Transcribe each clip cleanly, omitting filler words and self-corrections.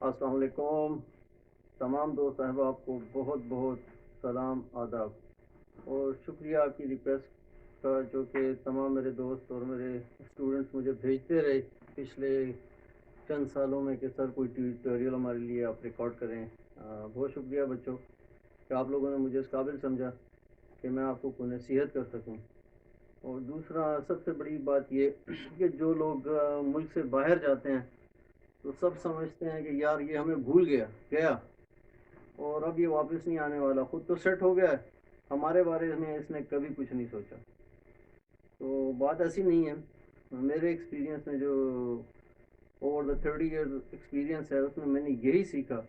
السلام علیکم تمام دوست احباب کو بہت بہت سلام آداب اور شکریہ آپ کی ریکویسٹ کا جو کہ تمام میرے دوست اور میرے اسٹوڈنٹس مجھے بھیجتے رہے پچھلے چند سالوں میں کہ سر کوئی ٹیوٹوریل ہمارے لیے آپ ریکارڈ کریں. بہت شکریہ بچوں کہ آپ لوگوں نے مجھے اس قابل سمجھا کہ میں آپ کو کوئی نصیحت کر سکوں. اور دوسرا سب سے بڑی بات یہ کہ جو لوگ ملک سے باہر جاتے ہیں تو سب سمجھتے ہیں کہ یار یہ ہمیں بھول گیا اور اب یہ واپس نہیں آنے والا، خود تو سیٹ ہو گیا ہے، ہمارے بارے میں اس نے کبھی کچھ نہیں سوچا. تو بات ایسی نہیں ہے. میرے ایکسپیرینس میں جو اوور دا 30 ایئر ایکسپیرینس ہے اس میں نے یہی سیکھا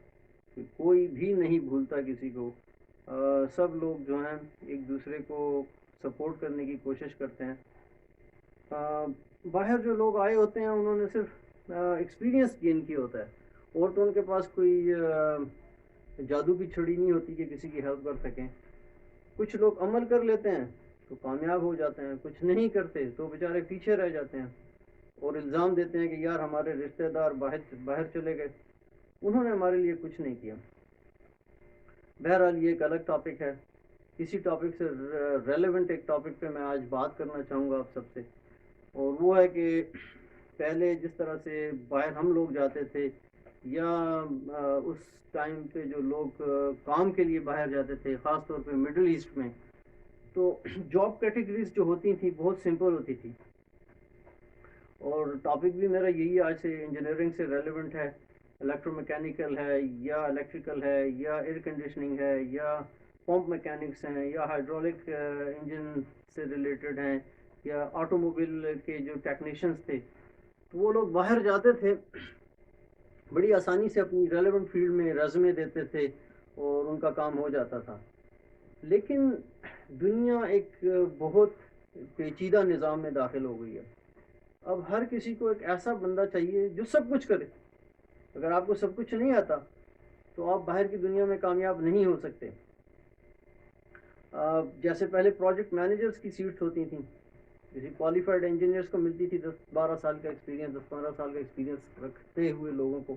کہ کوئی بھی نہیں بھولتا کسی کو. سب لوگ جو ہیں ایک دوسرے کو سپورٹ کرنے کی کوشش کرتے ہیں. باہر جو لوگ آئے ہوتے ہیں انہوں نے صرف ایکسپیرینس گین کیا ہوتا ہے، اور تو ان کے پاس کوئی جادو کی چھڑی نہیں ہوتی کہ کسی کی ہیلپ کر سکیں. کچھ لوگ عمل کر لیتے ہیں تو کامیاب ہو جاتے ہیں، کچھ نہیں کرتے تو بیچارے پیچھے رہ جاتے ہیں اور الزام دیتے ہیں کہ یار ہمارے رشتہ دار باہر چلے گئے، انہوں نے ہمارے لیے کچھ نہیں کیا. بہرحال یہ ایک الگ ٹاپک ہے. کسی ٹاپک سے ریلیونٹ ایک ٹاپک پہ میں آج بات کرنا چاہوں گا آپ سب سے، اور وہ ہے کہ پہلے جس طرح سے باہر ہم لوگ جاتے تھے یا اس ٹائم پہ جو لوگ کام کے لیے باہر جاتے تھے خاص طور پہ مڈل ایسٹ میں، تو جاب کیٹیگریز جو ہوتی تھیں بہت سمپل ہوتی تھی. اور ٹاپک بھی میرا یہی آج سے انجینئرنگ سے ریلیونٹ ہے. الیکٹرو میکینیکل ہے یا الیکٹریکل ہے یا ایئر کنڈیشننگ ہے یا پمپ میکینکس ہیں یا ہائیڈرولک انجن سے ریلیٹڈ ہیں یا آٹو موبائل کے جو ٹیکنیشینس تھے، تو وہ لوگ باہر جاتے تھے، بڑی آسانی سے اپنی ریلیونٹ فیلڈ میں ریزمے دیتے تھے اور ان کا کام ہو جاتا تھا. لیکن دنیا ایک بہت پیچیدہ نظام میں داخل ہو گئی ہے. اب ہر کسی کو ایک ایسا بندہ چاہیے جو سب کچھ کرے. اگر آپ کو سب کچھ نہیں آتا تو آپ باہر کی دنیا میں کامیاب نہیں ہو سکتے. جیسے پہلے پروجیکٹ مینیجرز کی سیٹس ہوتی تھیں، جیسے کوالیفائڈ انجینئرس کو ملتی تھی 10-12 سال کا ایکسپیرینس، 10-15 سال کا ایکسپیرینس رکھتے ہوئے لوگوں کو.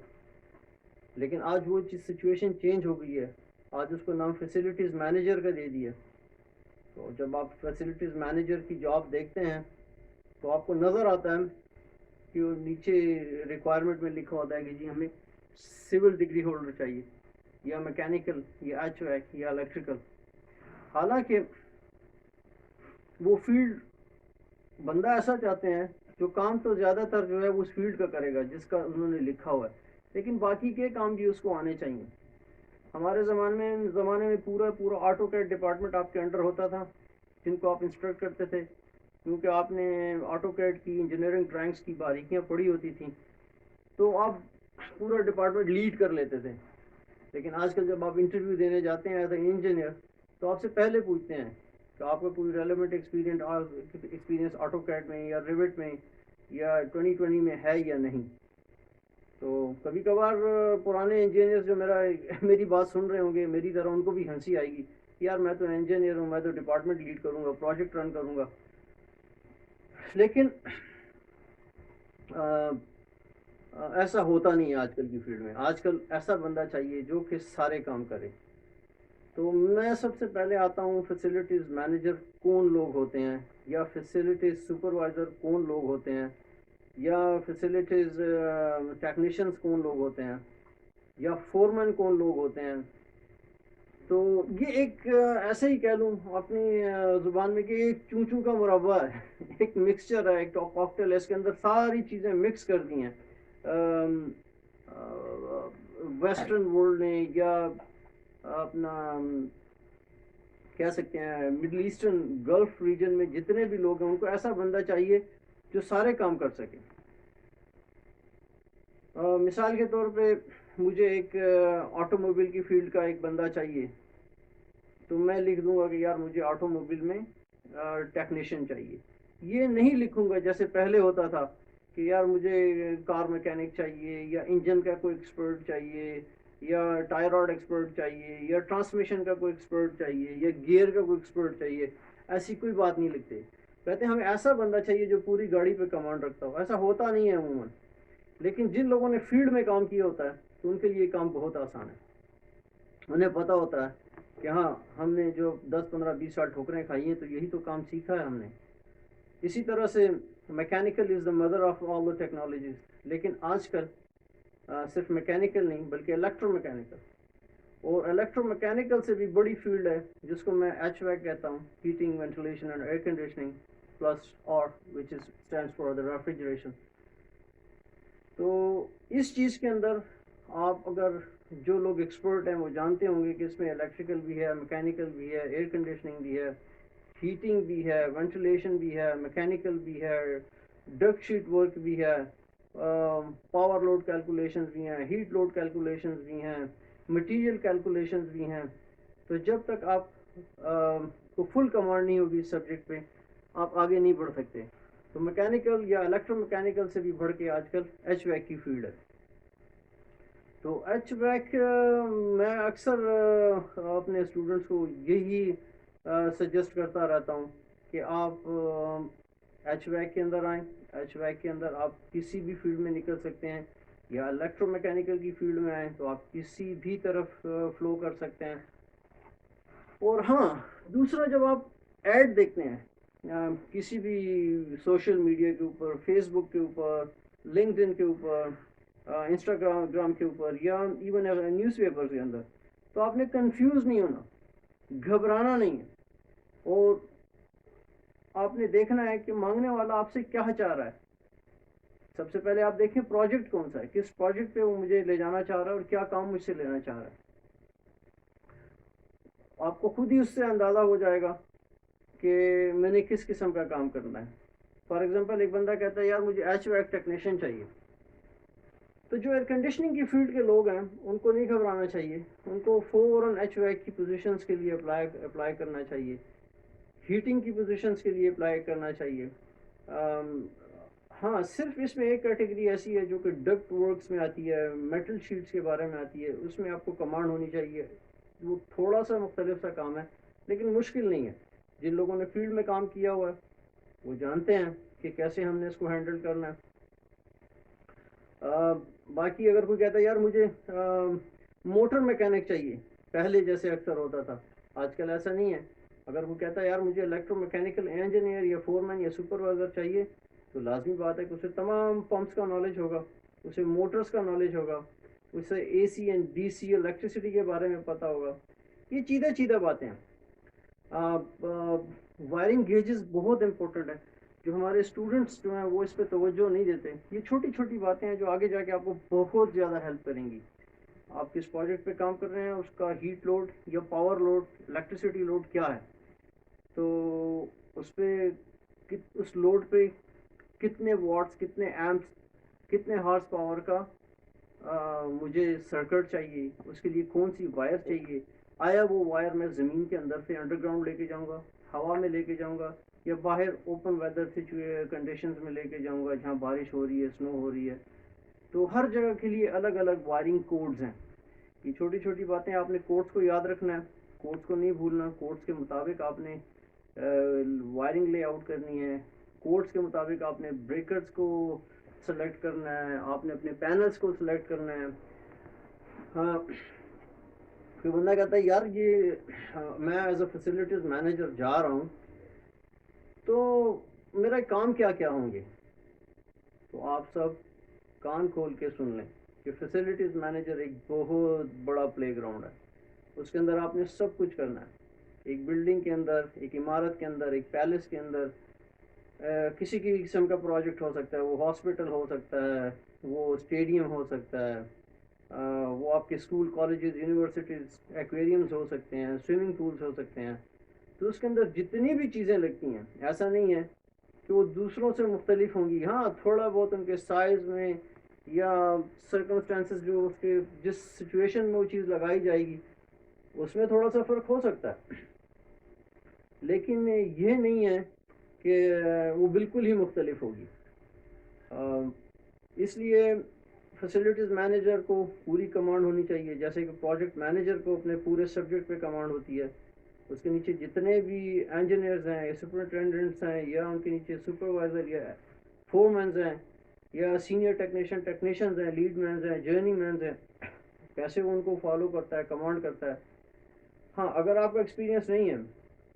لیکن آج وہ سچویشن چینج ہو گئی ہے. آج اس کو نام فیسلٹیز مینیجر کا دے دیا. تو جب آپ فیسلٹیز مینیجر کی جاب دیکھتے ہیں تو آپ کو نظر آتا ہے کہ وہ نیچے ریکوائرمنٹ میں لکھا ہوتا ہے کہ جی ہمیں سول ڈگری ہولڈر چاہیے یا میکینیکل یا ایچ ویک یا الیکٹریکل. حالانکہ وہ فیلڈ بندہ ایسا چاہتے ہیں جو کام تو زیادہ تر جو ہے اس فیلڈ کا کرے گا جس کا انہوں نے لکھا ہوا ہے، لیکن باقی کے کام بھی اس کو آنے چاہیے. ہمارے زمانے میں پورا آٹو کیڈ ڈپارٹمنٹ آپ کے انڈر ہوتا تھا جن کو آپ انسٹرکٹ کرتے تھے، کیونکہ آپ نے آٹو کیڈ کی انجینئرنگ ڈرائنگس کی باریکیاں پڑھی ہوتی تھیں تو آپ پورا ڈپارٹمنٹ لیڈ کر لیتے تھے. لیکن آج کل جب آپ انٹرویو دینے جاتے ہیں ایز اے انجینئر تو آپ سے پہلے پوچھتے ہیں کہ آپ کا کوئی ریلیونٹ ایکسپیرینس آٹو کیڈ میں یا ریوٹ میں یا 2020 میں ہے یا نہیں. تو کبھی کبھار پرانے انجینئر جو میری بات سن رہے ہوں گے میری طرح ان کو بھی ہنسی آئے گی، یار میں تو انجینئر ہوں، میں تو ڈپارٹمنٹ لیڈ کروں گا، پروجیکٹ رن کروں گا. لیکن ایسا ہوتا نہیں ہے آج کل کی فیلڈ میں. آج کل ایسا بندہ چاہیے جو کہ سارے کام کرے. تو میں سب سے پہلے آتا ہوں فیسلٹیز مینیجر کون لوگ ہوتے ہیں، یا فیسلٹیز سپروائزر کون لوگ ہوتے ہیں، یا فیسلٹیز ٹیکنیشینس کون لوگ ہوتے ہیں، یا فورمین کون لوگ ہوتے ہیں. تو یہ ایک ایسے ہی کہہ لوں اپنی زبان میں کہ ایک چونچوں کا مربع ہے ایک مکسچر ہے، ایک کاکٹیل ہے، اس کے اندر ساری چیزیں مکس کر دی ہیں ویسٹرن ورلڈ نے یا اپنا کہہ سکتے ہیں مڈل ایسٹرن گلف ریجن میں جتنے بھی لوگ ہیں ان کو ایسا بندہ چاہیے جو سارے کام کر سکے. مثال کے طور پہ مجھے ایک آٹو موبائل کی فیلڈ کا ایک بندہ چاہیے تو میں لکھ دوں گا کہ یار مجھے آٹو موبائل میں ٹیکنیشین چاہیے. یہ نہیں لکھوں گا جیسے پہلے ہوتا تھا کہ یار مجھے کار میکینک چاہیے یا انجن کا کوئی ایکسپرٹ چاہیے یا ٹائر راڈ ایکسپرٹ چاہیے یا ٹرانسمیشن کا کوئی ایکسپرٹ چاہیے یا گیئر کا کوئی ایکسپرٹ چاہیے. ایسی کوئی بات نہیں لکھتے. کہتے ہیں ہمیں ایسا بندہ چاہیے جو پوری گاڑی پہ کمانڈ رکھتا ہو. ایسا ہوتا نہیں ہے عموماً. لیکن جن لوگوں نے فیلڈ میں کام کیا ہوتا ہے تو ان کے لیے کام بہت آسان ہے. انہیں پتہ ہوتا ہے کہ ہاں ہم نے جو 10 15 20 سال ٹھوکریں کھائی ہیں تو یہی تو کام سیکھا ہے ہم نے. اسی طرح سے mechanical is the mother of all the technologies. لیکن آج کل صرف میکینیکل نہیں بلکہ الیکٹرو میکینیکل، اور الیکٹرو میکینیکل سے بھی بڑی فیلڈ ہے جس کو میں ایچ ویک کہتا ہوں، heating ventilation and air conditioning plus R which is stands for the refrigeration. تو اس چیز کے اندر آپ اگر جو لوگ ایکسپرٹ ہیں وہ جانتے ہوں گے کہ اس میں الیکٹریکل بھی ہے، میکینیکل بھی ہے، ایئر کنڈیشننگ بھی ہے، ہیٹنگ بھی ہے، وینٹیلیشن بھی ہے، میکینیکل بھی ہے، ڈک شیٹ ورک بھی ہے، پاور لوڈ کیلکولیشنز بھی ہیں، ہیٹ لوڈ کیلکولیشنز بھی ہیں، مٹیریل کیلکولیشنز بھی ہیں. تو جب تک آپ کو فل کمانڈ نہیں ہوگی اس سبجیکٹ پہ آپ آگے نہیں بڑھ سکتے. تو میکینیکل یا الیکٹرو میکینیکل سے بھی بڑھ کے آج کل ایچ ویک کی فیلڈ ہے. تو ایچ ویک میں اکثر اپنے اسٹوڈنٹس کو یہی سجیسٹ کرتا رہتا ہوں کہ آپ ایچ ویک کے اندر آئیں. ایچ ویک کے اندر آپ کسی بھی فیلڈ میں نکل سکتے ہیں، یا الیکٹرو میکینیکل کی فیلڈ میں آئیں تو آپ کسی بھی طرف فلو کر سکتے ہیں. اور ہاں دوسرا، جب آپ ایڈ دیکھتے ہیں کسی بھی سوشل میڈیا کے اوپر، فیس بک کے اوپر، لنکڈ ان کے اوپر، انسٹاگرام کے اوپر، یا ایون نیوز پیپر کے اندر، تو آپ نے کنفیوز نہیں ہونا، گھبرانا نہیں ہے. اور آپ نے دیکھنا ہے کہ مانگنے والا آپ سے کیا چاہ رہا ہے. سب سے پہلے آپ دیکھیں پروجیکٹ کون سا ہے، کس پروجیکٹ پہ وہ مجھے لے جانا چاہ رہا ہے اور کیا کام مجھ سے لینا چاہ رہا ہے. آپ کو خود ہی اس سے اندازہ ہو جائے گا کہ میں نے کس قسم کا کام کرنا ہے. فار ایگزامپل ایک بندہ کہتا ہے یار مجھے ایچ ویک ٹیکنیشین چاہیے، تو جو ایئر کنڈیشننگ کی فیلڈ کے لوگ ہیں ان کو نہیں گھبرانا چاہیے، ان کو فوراً ایچ ویک کی پوزیشنز کے لیے اپلائی کرنا چاہیے، ہیٹنگ کی پوزیشنز کے لیے اپلائی کرنا چاہیے. ہاں صرف اس میں ایک کیٹیگری ایسی ہے جو کہ ڈکٹ ورکس میں آتی ہے، میٹل شیٹس کے بارے میں آتی ہے، اس میں آپ کو کمانڈ ہونی چاہیے. وہ تھوڑا سا مختلف سا کام ہے لیکن مشکل نہیں ہے. جن لوگوں نے فیلڈ میں کام کیا ہوا ہے وہ جانتے ہیں کہ کیسے ہم نے اس کو ہینڈل کرنا ہے. باقی اگر کوئی کہتا ہے یار مجھے موٹر میکینک چاہیے، پہلے جیسے اکثر ہوتا تھا، آج کل ایسا نہیں ہے. اگر وہ کہتا ہے یار مجھے الیکٹرو میکینیکل انجینئر یا فورمین یا سپروائزر چاہیے، تو لازمی بات ہے کہ اسے تمام پمپس کا نالج ہوگا، اسے موٹرز کا نالج ہوگا، اسے اے سی اینڈ ڈی سی الیکٹریسٹی کے بارے میں پتہ ہوگا. یہ چیدہ باتیں ہیں. وائرنگ گیجز بہت امپورٹنٹ ہے، جو ہمارے اسٹوڈنٹس جو ہیں وہ اس پہ توجہ نہیں دیتے. یہ چھوٹی چھوٹی باتیں ہیں جو آگے جا کے آپ کو بہت زیادہ ہیلپ کریں گی. آپ کس پروجیکٹ پہ کام کر رہے ہیں، اس کا ہیٹ لوڈ یا پاور لوڈ، الیکٹریسٹی لوڈ کیا ہے، تو اس پہ اس لوڈ پہ کتنے واٹس، کتنے ایمپس، کتنے ہارس پاور کا مجھے سرکٹ چاہیے، اس کے لیے کون سی وائر چاہیے. آیا وہ وائر میں زمین کے اندر سے انڈر گراؤنڈ لے کے جاؤں گا، ہوا میں لے کے جاؤں گا، یا باہر اوپن ویدر کنڈیشنز میں لے کے جاؤں گا جہاں بارش ہو رہی ہے، سنو ہو رہی ہے. تو ہر جگہ کے لیے الگ الگ وائرنگ کوڈز ہیں. یہ چھوٹی چھوٹی باتیں آپ نے کوڈز کو یاد رکھنا ہے، کوڈز کو نہیں بھولنا. کوڈز کے مطابق آپ نے وائرنگ لے آؤٹ کرنی ہے، کوڈز کے مطابق آپ نے بریکرز کو سلیکٹ کرنا ہے، آپ نے اپنے پینلز کو سلیکٹ کرنا ہے. ہاں کوئی بندہ کہتا ہے یار یہ میں ایز اے فیسلٹیز مینیجر جا رہا ہوں تو میرا کام کیا کیا ہوں گے. تو آپ سب کان کھول کے سن لیں کہ فیسلٹیز مینیجر ایک بہت بڑا پلے گراؤنڈ ہے. اس کے اندر آپ نے سب کچھ کرنا ہے. ایک بلڈنگ کے اندر، ایک عمارت کے اندر، ایک پیلس کے اندر کسی کی قسم کا پروجیکٹ ہو سکتا ہے. وہ ہاسپٹل ہو سکتا ہے، وہ اسٹیڈیم ہو سکتا ہے، وہ آپ کے اسکول، کالجز، یونیورسٹیز، ایکویریمز ہو سکتے ہیں، سوئمنگ پولس ہو سکتے ہیں. تو اس کے اندر جتنی بھی چیزیں لگتی ہیں ایسا نہیں ہے کہ وہ دوسروں سے مختلف ہوں گی. ہاں تھوڑا بہت ان کے سائز میں یا سرکمسٹانسز جو اس کے جس سچویشن میں وہ چیز لگائی جائے گی اس میں تھوڑا سا فرق ہو سکتا ہے، لیکن یہ نہیں ہے کہ وہ بالکل ہی مختلف ہوگی. اس لیے فیسلٹیز مینیجر کو پوری کمانڈ ہونی چاہیے، جیسے کہ پروجیکٹ مینیجر کو اپنے پورے سبجیکٹ پہ کمانڈ ہوتی ہے. اس کے نیچے جتنے بھی انجینئرز ہیں، سپرنٹینڈنٹس ہیں، یا ان کے نیچے سپروائزر یا فور مینز ہیں، یا سینئر ٹیکنیشینز ہیں، لیڈ مینز ہیں، جرنی مینز ہیں، کیسے وہ ان کو فالو کرتا ہے، کمانڈ کرتا ہے. ہاں اگر آپ کا ایکسپیرینس نہیں ہے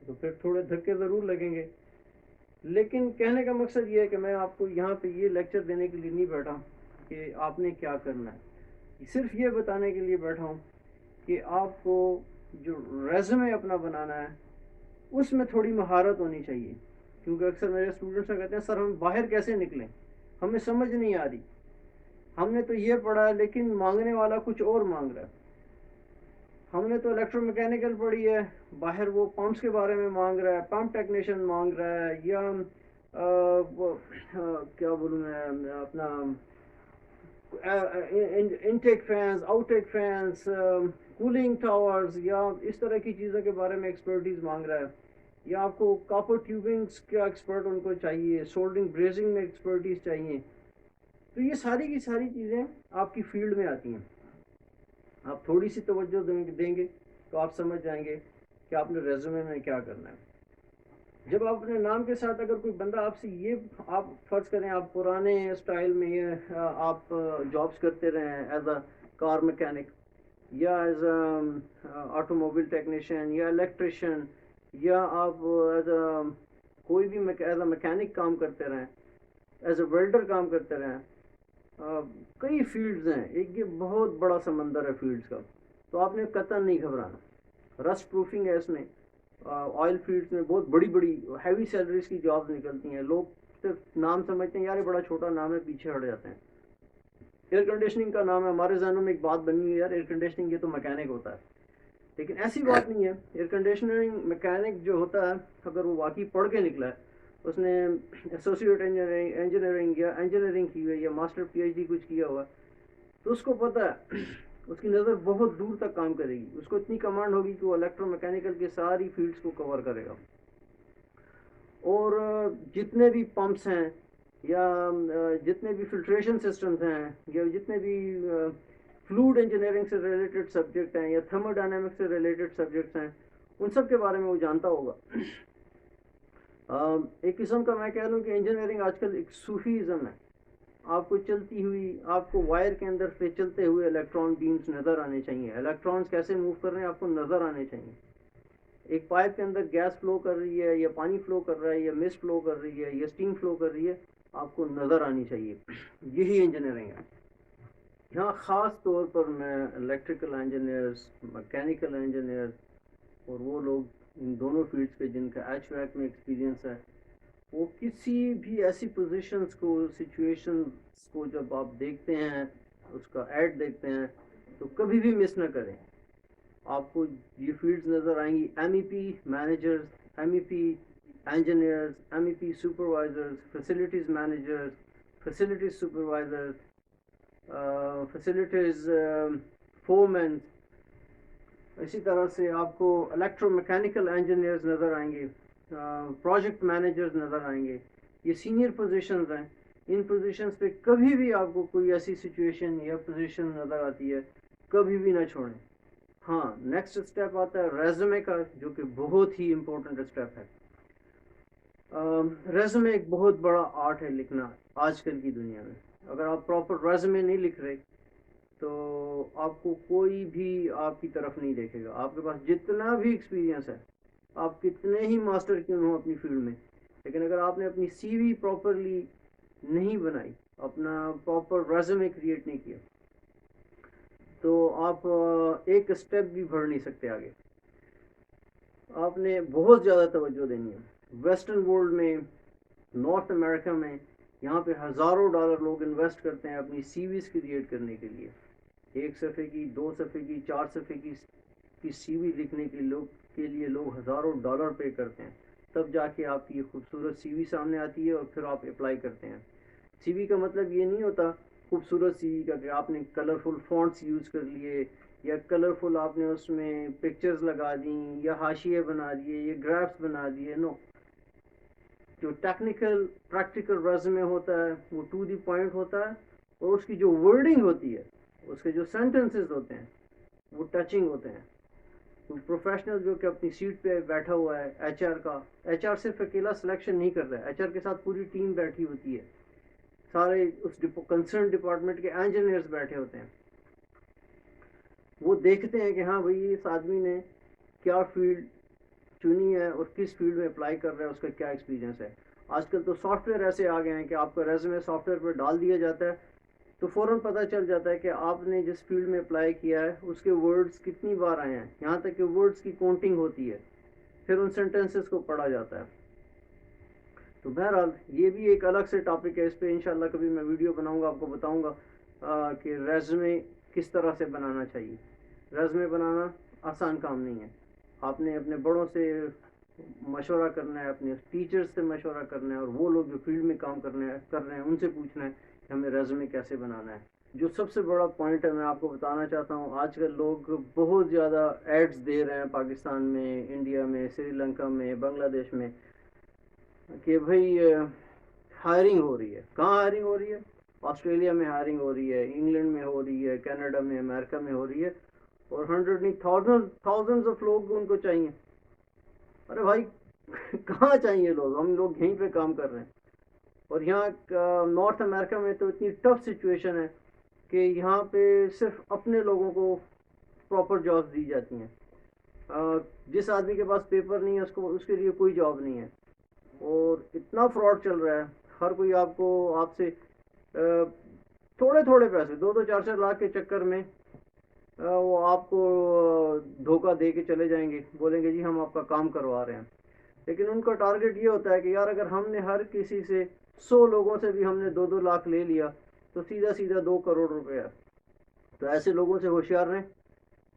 تو پھر تھوڑے دھکے ضرور لگیں گے. لیکن کہنے کا مقصد یہ ہے کہ میں آپ کو یہاں پہ یہ لیکچر دینے کے لیے نہیں بیٹھا کہ آپ نے کیا کرنا ہے، صرف یہ بتانے کے لیے بیٹھا ہوں کہ آپ کو جو ریزومے اپنا بنانا ہے اس میں تھوڑی مہارت ہونی چاہیے. کیونکہ اکثر میرے اسٹوڈنٹس کہتے ہیں سر ہم باہر کیسے نکلیں، ہمیں سمجھ نہیں آ رہی، ہم نے تو یہ پڑھا ہے لیکن مانگنے والا کچھ اور مانگ رہا ہے. ہم نے تو الیکٹرو میکینیکل پڑھی ہے، باہر وہ پمپس کے بارے میں مانگ رہا ہے، پمپ ٹیکنیشین مانگ رہا ہے، یا کیا بولوں میں اپنا انٹیک فینس، آؤٹ ٹیک فینس، کولنگ ٹاورز، یا اس طرح کی چیزوں کے بارے میں ایکسپرٹیز مانگ رہا ہے. یا آپ کو کاپر ٹیوبنگس کا ایکسپرٹ ان کو چاہیے، سولڈرنگ بریزنگ میں ایکسپرٹیز چاہیے. تو یہ ساری کی ساری چیزیں آپ کی فیلڈ میں آتی ہیں. آپ تھوڑی سی توجہ دیں گے تو آپ سمجھ جائیں گے کہ آپ نے ریزومے میں کیا کرنا ہے. جب آپ اپنے نام کے ساتھ اگر کوئی بندہ آپ سے یہ، آپ فرض کریں آپ پرانے اسٹائل میں آپ جابس کرتے رہے ہیں ایز اے کار میکینک، یا as a auto mobile technician, یا الیکٹریشین، یا آپ ایز اے کوئی بھی ایز اے میکینک کام کرتے رہیں، ایز اے ویلڈر کام کرتے رہیں. کئی فیلڈز ہیں، ایک یہ بہت بڑا سمندر ہے فیلڈز کا. تو آپ نے قطعاً نہیں گھبرانا. رسٹ پروفنگ ہے اس میں، آئل فیلڈز میں بہت بڑی بڑی ہیوی سیلریز کی جابز نکلتی ہیں. لوگ صرف نام سمجھتے ہیں یار یہ بڑا چھوٹا نام ہے، پیچھے ہٹ جاتے ہیں. ایئر کنڈیشننگ کا نام ہے، ہمارے ذہنوں میں ایک بات بنی ہے یار ایئر کنڈیشننگ یہ تو میکینک ہوتا ہے، لیکن ایسی بات نہیں ہے. ایئر کنڈیشننگ میکینک جو ہوتا ہے اگر وہ واقعی پڑھ کے نکلا ہے، اس نے ایسوسیٹ انجینئرنگ یا انجینئرنگ کی ہوئی یا ماسٹر پی ایچ ڈی کچھ کیا ہوا، تو اس کو پتہ ہے اس کی نظر بہت دور تک کام کرے گی. اس کو اتنی کمانڈ ہوگی کہ وہ الیکٹرو میکینیکل کی ساری فیلڈز کو کور کرے گا. اور جتنے بھی پمپس ہیں، یا جتنے بھی فلٹریشن سسٹمز ہیں، یا جتنے بھی فلوڈ انجینئرنگ سے ریلیٹڈ سبجیکٹ ہیں، یا تھرمو ڈائنامکس سے ریلیٹڈ سبجیکٹس ہیں، ان سب کے بارے میں وہ جانتا ہوگا. ایک قسم کا میں کہہ لوں کہ انجینئرنگ آج کل ایک صوفیزم ہے. آپ کو چلتی ہوئی، آپ کو وائر کے اندر سے چلتے ہوئے الیکٹران بیمز نظر آنے چاہیے. الیکٹرانز کیسے موو کر رہے ہیں آپ کو نظر آنے چاہیے. ایک پائپ کے اندر گیس فلو کر رہی ہے، یا پانی فلو کر رہا ہے، یا مسٹ فلو کر رہی ہے، یا اسٹیم فلو کر رہی ہے، آپ کو نظر آنی چاہیے. یہی انجینئرنگ ہے. یہاں خاص طور پر میں الیکٹریکل انجینئرز، میکینیکل انجینئر، اور وہ لوگ ان دونوں فیلڈز پہ جن کا ایچ ویک میں ایکسپیرینس ہے، وہ کسی بھی ایسی پوزیشنز کو، سچویشنز کو جب آپ دیکھتے ہیں، اس کا ایڈ دیکھتے ہیں، تو کبھی بھی مس نہ کریں. آپ کو یہ فیلڈز نظر آئیں گی: M E P managers, M E P engineers, M E P supervisors, facilities managers, facilities supervisors, facilities foremen. اسی طرح سے آپ کو الیکٹرو میکینیکل انجینئرز نظر آئیں گے، پروجیکٹ مینیجرز نظر آئیں گے. یہ سینئر پوزیشنز ہیں. ان پوزیشنز پہ کبھی بھی آپ کو کوئی ایسی سچویشن یا پوزیشن نظر آتی ہے، کبھی بھی نہ چھوڑیں. ہاں نیکسٹ اسٹیپ آتا ہے ریزومے کا، جو کہ بہت ہی امپورٹنٹ اسٹیپ ہے. ریزومے ایک بہت بڑا آرٹ ہے لکھنا آج کل کی دنیا میں. اگر آپ پراپر ریزومے نہیں لکھ رہے تو آپ کو کوئی بھی آپ کی طرف نہیں دیکھے گا. آپ کے پاس جتنا بھی ایکسپیرینس ہے، آپ کتنے ہی ماسٹر کیوں ہوں اپنی فیلڈ میں، لیکن اگر آپ نے اپنی سی وی پراپرلی نہیں بنائی، اپنا پراپر ریزومے کریٹ نہیں کیا، تو آپ ایک اسٹیپ بھی بڑھ نہیں سکتے آگے. آپ نے بہت زیادہ توجہ دینی ہے. ویسٹرن ورلڈ میں، نارتھ امریکہ میں، یہاں پہ ہزاروں ڈالر لوگ انویسٹ کرتے ہیں اپنی سی ویز کریٹ کرنے کے لیے. ایک صفحے کی، 2 صفحے کی، 4 صفحے کی سی وی لکھنے کے لیے لوگ ہزاروں ڈالر پے کرتے ہیں. تب جا کے آپ کی خوبصورت سی وی سامنے آتی ہے اور پھر آپ اپلائی کرتے ہیں. سی وی کا مطلب یہ نہیں ہوتا خوبصورت سی وی کا کہ آپ نے کلرفل فونٹس یوز کر لیے، یا کلرفل آپ نے اس میں پکچرز لگا دیں، یا حاشیے بنا دیے، یا گرافس بنا دیے. نو، جو ٹیکنیکل پریکٹیکل ریزومے ہوتا ہے وہ ٹو دی پوائنٹ ہوتا ہے، اور اس کی جو ورڈنگ ہوتی ہے، اس کے جو سینٹنسز ہوتے ہیں وہ ٹچنگ ہوتے ہیں. پروفیشنل جو کہ اپنی سیٹ پہ بیٹھا ہوا ہے، ایچ آر صرف اکیلا سلیکشن نہیں کرتا ہے، ایچ آر کے ساتھ پوری ٹیم بیٹھی ہوتی ہے، سارے اس کنسرن ڈپارٹمنٹ کے انجینئرز بیٹھے ہوتے ہیں. وہ دیکھتے ہیں کہ ہاں بھائی اس آدمی نے کیا فیلڈ چنی ہے اور کس فیلڈ میں اپلائی کر رہا ہے، اس کا کیا ایکسپیرینس ہے. آج کل تو سافٹ ویئر ایسے آ گئے ہیں کہ آپ کا ریزومے سافٹ ویئر پہ ڈال دیا جاتا ہے تو فوراً پتہ چل جاتا ہے کہ آپ نے جس فیلڈ میں اپلائی کیا ہے اس کے ورڈز کتنی بار آئے ہیں، یہاں تک کہ ورڈز کی کاؤنٹنگ ہوتی ہے، پھر ان سینٹینسز کو پڑھا جاتا ہے. تو بہرحال یہ بھی ایک الگ سے ٹاپک ہے، اس پہ انشاءاللہ کبھی میں ویڈیو بناؤں گا، آپ کو بتاؤں گا کہ ریزومے کس طرح سے بنانا چاہیے. ریزومے بنانا آسان کام نہیں ہے، آپ نے اپنے بڑوں سے مشورہ کرنا ہے، اپنے ٹیچرز سے مشورہ کرنا ہے، اور وہ لوگ جو فیلڈ میں کام کر رہے ہیں ان سے پوچھنا ہے کہ ہمیں ریزومے کیسے بنانا ہے. جو سب سے بڑا پوائنٹ ہے میں آپ کو بتانا چاہتا ہوں، آج کل لوگ بہت زیادہ ایڈز دے رہے ہیں پاکستان میں، انڈیا میں، سری لنکا میں، بنگلہ دیش میں، کہ بھائی ہائرنگ ہو رہی ہے. کہاں ہائرنگ ہو رہی ہے؟ آسٹریلیا میں ہائرنگ ہو رہی ہے، انگلینڈ میں ہو رہی ہے، کینیڈا میں، امریکہ میں ہو رہی ہے، اور ہنڈریڈ نہیں تھاؤزنڈ آف لوگ ان کو چاہیے. ارے بھائی کہاں چاہیے لوگ، ہم لوگ یہیں پہ کام کر رہے ہیں. اور یہاں نارتھ امریکہ میں تو اتنی ٹف سچویشن ہے کہ یہاں پہ صرف اپنے لوگوں کو پراپر جابس دی جاتی ہیں. جس آدمی کے پاس پیپر نہیں ہے اس کے لیے کوئی جاب نہیں ہے. اور اتنا فراڈ چل رہا ہے، ہر کوئی آپ سے تھوڑے تھوڑے پیسے 2-4 لاکھ کے چکر میں وہ آپ کو دھوکہ دے کے چلے جائیں گے، بولیں گے جی ہم آپ کا کام کروا رہے ہیں. لیکن ان کا ٹارگیٹ یہ ہوتا ہے کہ یار اگر ہم نے ہر کسی سے 100 لوگوں سے بھی ہم نے 2-2 لاکھ لے لیا تو سیدھا سیدھا 2 کروڑ روپے ہے. تو ایسے لوگوں سے ہوشیار رہیں.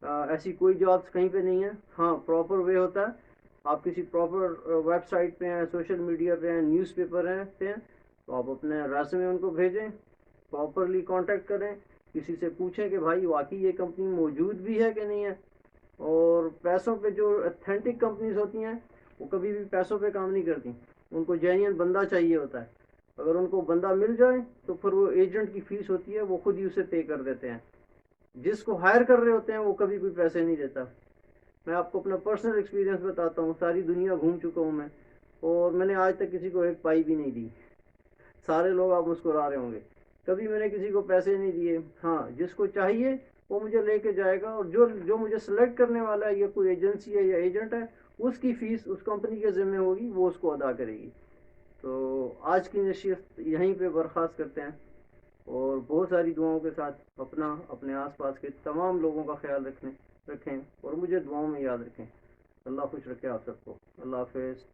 ایسی کوئی جابس کہیں پہ نہیں ہے. ہاں پراپر وے ہوتا ہے، آپ کسی پراپر ویب سائٹ پہ ہیں، سوشل میڈیا پہ ہیں، نیوز پیپر ہیں تو آپ اپنے ریزومے ان کو بھیجیں، پراپرلی کانٹیکٹ کریں، کسی سے پوچھیں کہ بھائی واقعی یہ کمپنی موجود بھی ہے کہ نہیں ہے. اور پیسوں پہ جو اتھینٹک کمپنیز ہوتی ہیں وہ کبھی بھی پیسوں پہ کام نہیں کرتی، ان کو جینین بندہ چاہیے ہوتا ہے. اگر ان کو بندہ مل جائے تو پھر وہ ایجنٹ کی فیس ہوتی ہے وہ خود ہی اسے پے کر دیتے ہیں. جس کو ہائر کر رہے ہوتے ہیں وہ کبھی کوئی پیسے نہیں دیتا. میں آپ کو اپنا پرسنل ایکسپیرینس بتاتا ہوں، ساری دنیا گھوم چکا ہوں میں، اور میں نے آج تک کسی کو ایک پائی بھی نہیں دی. سارے لوگ آپ مسکرا رہے ہوں گے، کبھی میں نے کسی کو پیسے نہیں دیے. ہاں جس کو چاہیے وہ مجھے لے کے جائے گا، اور جو مجھے سلیکٹ کرنے والا ہے، یا کوئی ایجنسی ہے یا ایجنٹ ہے، اس کی فیس اس کمپنی کے ذمہ ہوگی، وہ اس کو ادا کرے گی. تو آج کی نشست یہیں پہ برخاست کرتے ہیں، اور بہت ساری دعاؤں کے ساتھ اپنے آس پاس کے تمام لوگوں کا خیال رکھیں، اور مجھے دعاؤں میں یاد رکھیں. اللہ خوش رکھے آپ سب کو. اللہ حافظ.